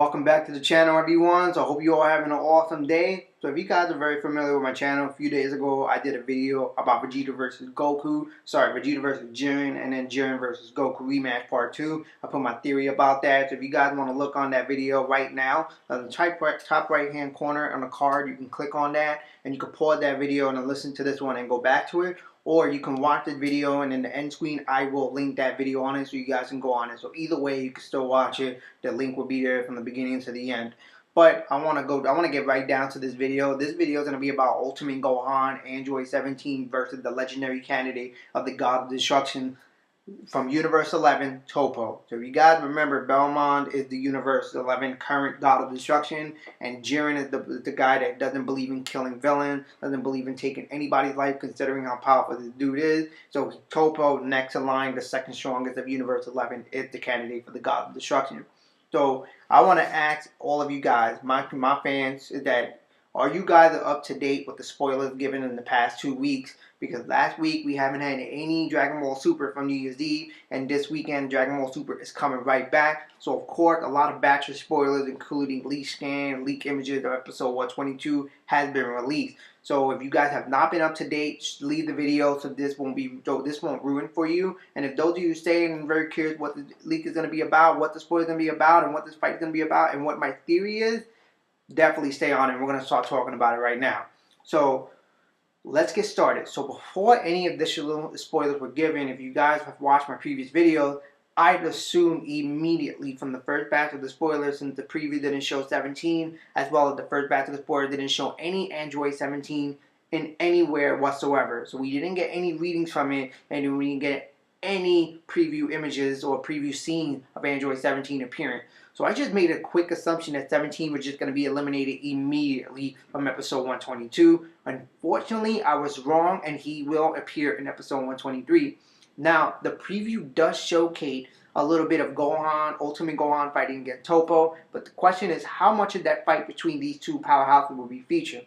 Welcome back to the channel, everyone. So I hope you all are having an awesome day. So if you guys are very familiar with my channel, a few days ago I did a video about Vegeta versus Goku. Sorry, Vegeta versus Jiren, and then Jiren versus Goku rematch part 2. I put my theory about that. So if you guys want to look on that video right now, on the top right hand corner on the card, you can click on that and you can pause that video and then listen to this one and go back to it. Or you can watch the video, and in the end screen I will link that video on it so you guys can go on it. So either way you can still watch it. The link will be there from the beginning to the end. But I want to get right down to this video. This video is going to be about Ultimate Gohan Android 17 versus the legendary candidate of the God of Destruction from Universe 11, Toppo. So if you guys remember, Belmont is the Universe 11 current God of Destruction, and Jiren is the guy that doesn't believe in killing villains, doesn't believe in taking anybody's life considering how powerful this dude is. So Toppo, next in line, the second strongest of Universe 11, is the candidate for the God of Destruction. So I want to ask all of you guys, my fans, is that are you guys up to date with the spoilers given in the past 2 weeks? Because last week we haven't had any Dragon Ball Super from New Year's Eve, and this weekend Dragon Ball Super is coming right back. So of course a lot of batch of spoilers, including leak scan, leak images of episode 122 has been released. So if you guys have not been up to date, just leave the video so this won't ruin for you. And if those of you staying and very curious what the leak is going to be about, what the spoiler is going to be about, and what this fight is going to be about, and what my theory is, definitely stay on it. We're going to start talking about it right now. So let's get started. So before any additional spoilers were given, if you guys have watched my previous videos, I'd assume immediately from the first batch of the spoilers, since the preview didn't show 17, as well as the first batch of the spoilers didn't show any Android 17 in anywhere whatsoever. So we didn't get any readings from it, and we didn't get any preview images or preview scenes of Android 17 appearing. So I just made a quick assumption that 17 was just going to be eliminated immediately from episode 122. Unfortunately, I was wrong, and he will appear in episode 123. Now, the preview does showcase a little bit of Gohan, Ultimate Gohan fighting against Toppo, but the question is how much of that fight between these two powerhouses will be featured.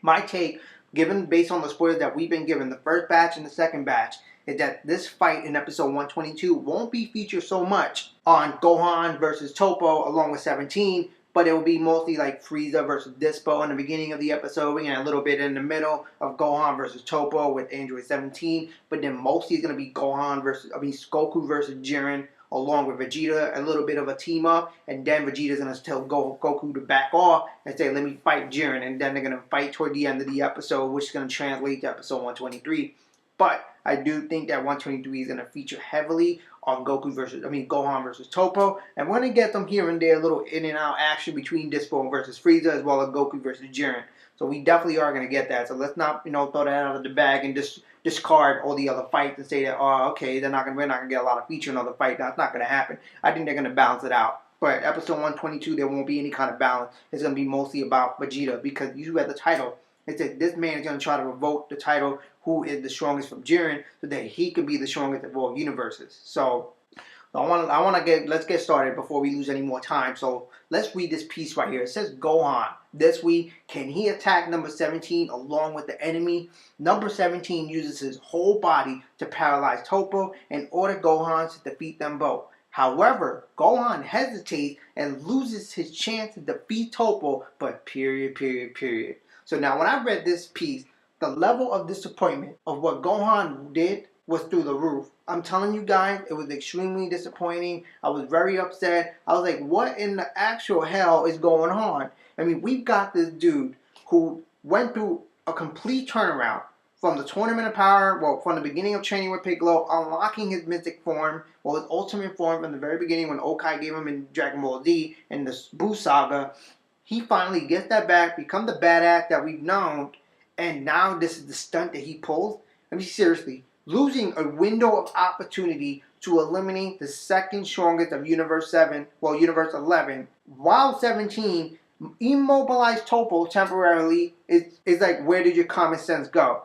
My take, given based on the spoilers that we've been given, the first batch and the second batch, is that this fight in episode 122 won't be featured so much on Gohan versus Toppo along with 17, but it will be mostly like Frieza versus Dispo in the beginning of the episode, and a little bit in the middle of Gohan versus Toppo with Android 17, but then mostly it's going to be Goku versus Jiren along with Vegeta, a little bit of a team up, and then Vegeta's going to tell Goku to back off and say, let me fight Jiren, and then they're going to fight toward the end of the episode, which is going to translate to episode 123. But I do think that 123 is going to feature heavily on Gohan versus Toppo, and we're going to get them here and there, a little in and out action between Dispo versus Frieza, as well as Goku versus Jiren. So we definitely are going to get that. So let's not, throw that out of the bag and just discard all the other fights and say that, oh, okay, we're not going to get a lot of feature in other fights. That's not going to happen. I think they're going to balance it out. But episode 122, there won't be any kind of balance. It's going to be mostly about Vegeta, because you read the title. It said this man is going to try to revoke the title, who is the strongest from Jiren, so that he could be the strongest of all universes. So let's get started before we lose any more time. So let's read this piece right here. It says Gohan this week, can he attack number 17 along with the enemy? Number 17 uses his whole body to paralyze Toppo and order Gohan to defeat them both. However, Gohan hesitates and loses his chance to defeat Toppo, but period. So now when I read this piece, the level of disappointment of what Gohan did was through the roof. I'm telling you guys, it was extremely disappointing. I was very upset. I was like, what in the actual hell is going on? I mean, we've got this dude who went through a complete turnaround from the Tournament of Power, from the beginning of training with Piccolo, unlocking his mythic form, his ultimate form from the very beginning when Okai gave him in Dragon Ball Z in the Buu Saga. He finally gets that back, become the badass that we've known, and now this is the stunt that he pulls. I mean, seriously, losing a window of opportunity to eliminate the second strongest of Universe 11, while 17 immobilized Toppo temporarily is like, where did your common sense go?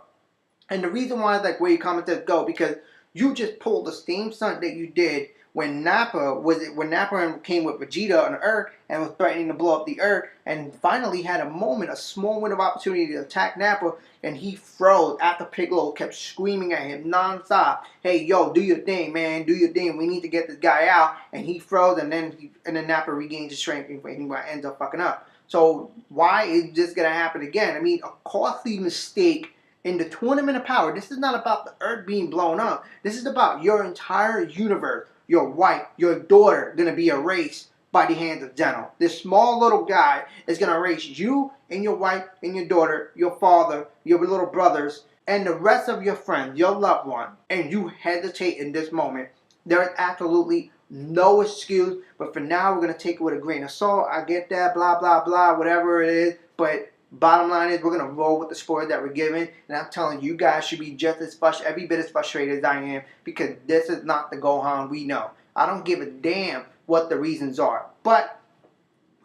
And the reason why it's like, where your common sense go, because you just pulled the same stunt that you did when Nappa came with Vegeta on Earth and was threatening to blow up the Earth, and finally had a small window of opportunity to attack Nappa, and he froze after Piccolo kept screaming at him nonstop, "Hey, yo, do your thing, man, do your thing. We need to get this guy out." And he froze, and then Nappa regains his strength, and he ends up fucking up. So why is this gonna happen again? I mean, a costly mistake in the Tournament of Power. This is not about the Earth being blown up. This is about your entire universe, your wife, your daughter, gonna be erased by the hands of Zeno. This small little guy is gonna erase you and your wife and your daughter, your father, your little brothers, and the rest of your friends, your loved one. And you hesitate in this moment. There is absolutely no excuse. But for now, we're gonna take it with a grain of salt. I get that, blah blah blah, whatever it is. But bottom line is, we're going to roll with the spoiler that we're given. And I'm telling you, guys should be just as every bit as frustrated as I am. Because this is not the Gohan we know. I don't give a damn what the reasons are. But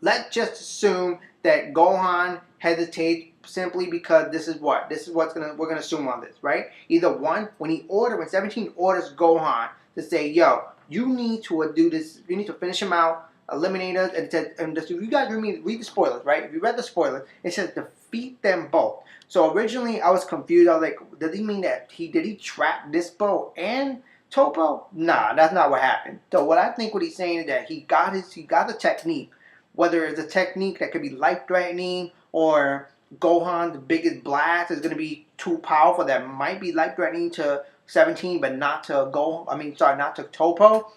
let's just assume that Gohan hesitates simply because this is what? This is what's we're going to assume on this, right? Either one, when 17 orders Gohan to say, yo, you need to do this. You need to finish him out. Eliminate us, and if you guys read the spoilers, right? If you read the spoilers, it says defeat them both. So originally I was confused. I was like, does he mean that did he trap Dispo and Toppo? Nah, that's not what happened. So what I think what he's saying is that he got the technique, whether it's a technique that could be life threatening or Gohan's biggest blast is gonna be too powerful that might be life threatening to 17, but not to not to Toppo.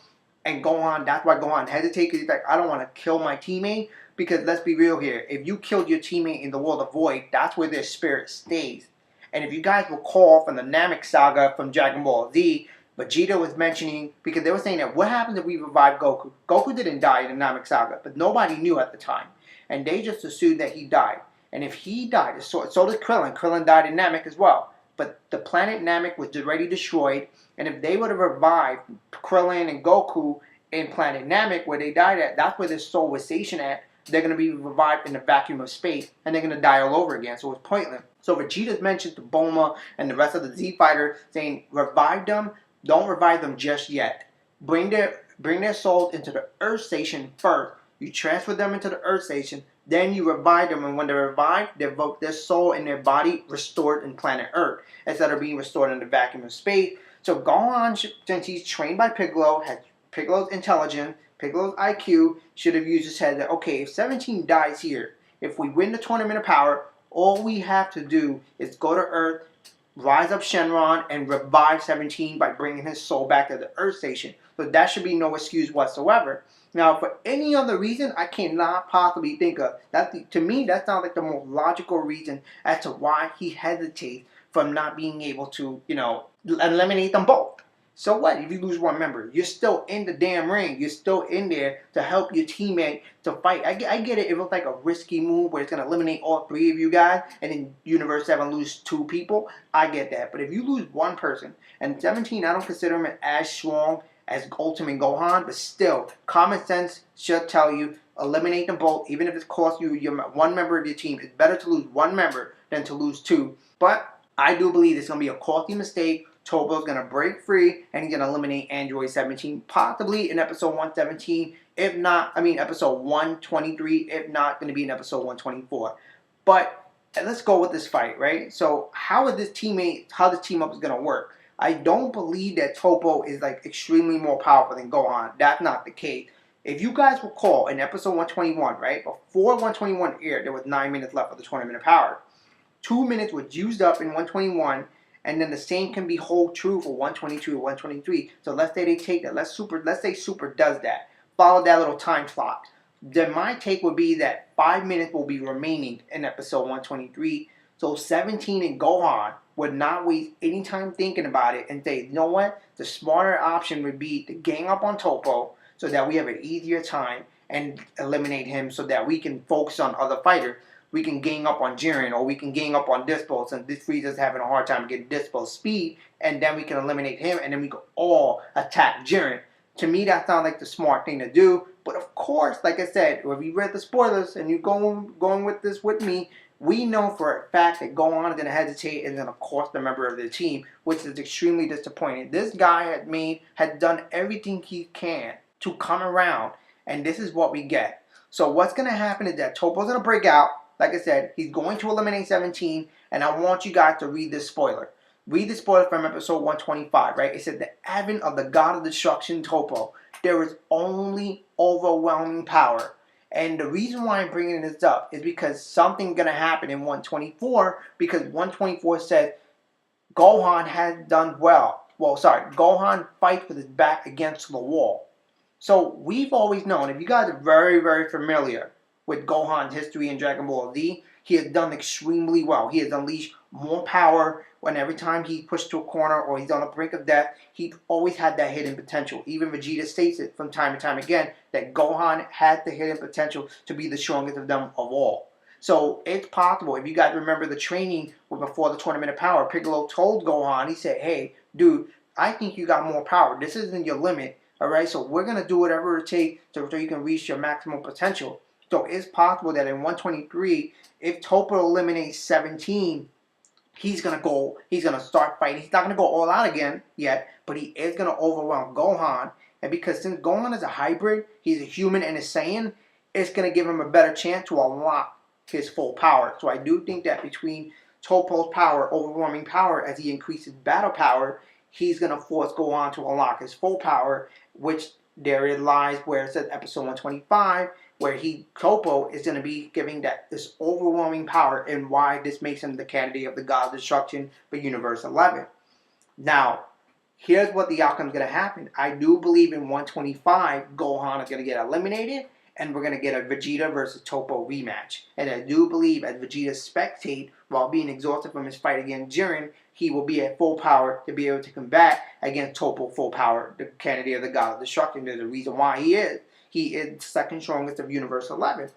And Gohan, that's why Gohan hesitates, because he's like, I don't want to kill my teammate, because let's be real here, if you killed your teammate in the World of Void, that's where their spirit stays. And if you guys recall from the Namek saga from Dragon Ball Z, Vegeta was mentioning, because they were saying that what happens if we revive Goku? Goku didn't die in the Namek saga, but nobody knew at the time. And they just assumed that he died. And if he died, so did Krillin. Krillin died in Namek as well. But the planet Namek was already destroyed, and if they would have revived Krillin and Goku in planet Namek, where they died at, that's where their soul was stationed at, they're going to be revived in the vacuum of space, and they're going to die all over again, so it's pointless. So Vegeta's mentioned to Bulma and the rest of the Z Fighter, saying, revive them, don't revive them just yet. Bring their souls into the Earth Station first. You transfer them into the Earth Station, then you revive them, and when they're revived, their soul and their body restored in planet Earth, instead of being restored in the vacuum of space. So Gohan, since he's trained by Piccolo, has Piccolo's intelligence, Piccolo's IQ, should have used his head that, okay, if 17 dies here, if we win the Tournament of Power, all we have to do is go to Earth, rise up Shenron, and revive 17 by bringing his soul back to the Earth Station. So that should be no excuse whatsoever. Now, for any other reason, I cannot possibly think of. To me, that sounds like the most logical reason as to why he hesitates from not being able to, eliminate them both. So what if you lose one member? You're still in the damn ring. You're still in there to help your teammate to fight. I get it. It looks like a risky move where it's going to eliminate all three of you guys, and then Universe 7 lose 2 people. I get that. But if you lose one person, and 17, I don't consider him as strong as Ultimate Gohan, but still, common sense should tell you, eliminate them both, even if it costs you one member of your team. It's better to lose one member than to lose 2. But I do believe it's going to be a costly mistake. Toppo's going to break free, and he's going to eliminate Android 17, possibly in episode 117, episode 123, if not, going to be in episode 124. But let's go with this fight, right? So how this team up is going to work? I don't believe that Toppo is extremely more powerful than Gohan. That's not the case. If you guys recall, in episode 121, right, before 121 aired, there was 9 minutes left for the Tournament of Power. 2 minutes was used up in 121, and then the same can be hold true for 122 or 123. So let's say they take that. Let's say Super does that. Follow that little time slot. Then my take would be that 5 minutes will be remaining in episode 123. So 17 and Gohan would not waste any time thinking about it and say, you know what? The smarter option would be to gang up on Toppo so that we have an easier time and eliminate him so that we can focus on other fighters. We can gang up on Jiren, or we can gang up on Dispo, since this Frieza's having a hard time getting Dispo's speed, and then we can eliminate him, and then we can all attack Jiren. To me, that sounds like the smart thing to do. But of course, like I said, if you read the spoilers and you're going with this with me, we know for a fact that Gohan is going to hesitate and going to cost a member of the team, which is extremely disappointing. This guy had done everything he can to come around, and this is what we get. So what's going to happen is that Toppo's going to break out. Like I said, he's going to eliminate 17, and I want you guys to read this spoiler. Read the spoiler from episode 125, right? It said, the advent of the god of destruction, Toppo. There is only overwhelming power. And the reason why I'm bringing this up is because something's going to happen in 124, because 124 says Gohan has done well. Gohan fights with his back against the wall. So we've always known, if you guys are very, very familiar with Gohan's history in Dragon Ball Z, he has done extremely well. He has unleashed more power when every time he pushed to a corner or he's on the brink of death, he's always had that hidden potential. Even Vegeta states it from time to time again, that Gohan had the hidden potential to be the strongest of them of all. So it's possible. If you guys remember the training before the Tournament of Power, Piccolo told Gohan, he said, hey, dude, I think you got more power. This isn't your limit. All right, so we're going to do whatever it takes so you can reach your maximum potential. So it's possible that in 123, if Toppo eliminates 17, he's going to start fighting. He's not going to go all out again yet, but he is going to overwhelm Gohan. And because since Gohan is a hybrid, he's a human and a Saiyan, it's going to give him a better chance to unlock his full power. So I do think that between Toppo's power, overwhelming power, as he increases battle power, he's going to force Gohan to unlock his full power, which therein lies where it says episode 125, where Toppo is going to be giving this overwhelming power, and why this makes him the candidate of the God of Destruction for Universe 11. Now, here's what the outcome is going to happen. I do believe in 125, Gohan is going to get eliminated, and we're going to get a Vegeta versus Toppo rematch. And I do believe as Vegeta spectate, while being exhausted from his fight against Jiren, he will be at full power to be able to combat against Toppo full power, the candidate of the God of Destruction. There's a reason why he is. He is the second strongest of Universe 11.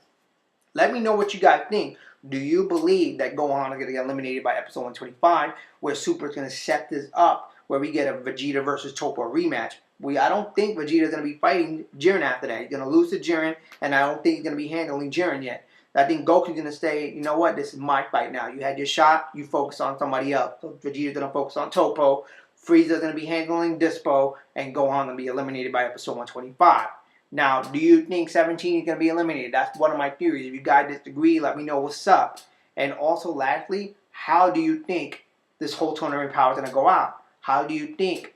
Let me know what you guys think. Do you believe that Gohan is going to get eliminated by episode 125, where Super is going to set this up, where we get a Vegeta versus Toppo rematch? I don't think Vegeta is going to be fighting Jiren after that. He's going to lose to Jiren, and I don't think he's going to be handling Jiren yet. I think Goku's going to say, you know what, this is my fight now. You had your shot, you focus on somebody else. So Vegeta's going to focus on Toppo, Frieza's going to be handling Dispo, and Gohan going to be eliminated by episode 125. Now, do you think 17 is going to be eliminated? That's one of my theories. If you guys disagree, let me know what's up. And also, lastly, how do you think this whole tournament power is going to go out? How do you think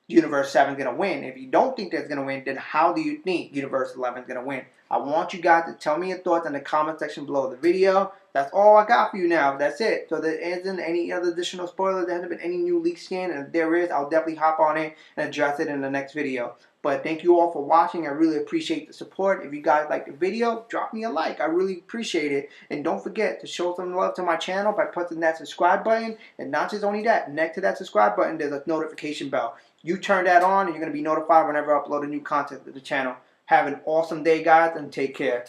Universe 7 is going to win? If you don't think that's going to win, then how do you think Universe 11 is going to win? I want you guys to tell me your thoughts in the comment section below the video. That's all I got for you now. That's it. So there isn't any other additional spoilers. There hasn't been any new leaks scan. And if there is, I'll definitely hop on it and address it in the next video. But thank you all for watching. I really appreciate the support. If you guys like the video, drop me a like. I really appreciate it. And don't forget to show some love to my channel by pressing that subscribe button. And not just only that, next to that subscribe button, there's a notification bell. You turn that on and you're going to be notified whenever I upload a new content to the channel. Have an awesome day, guys, and take care.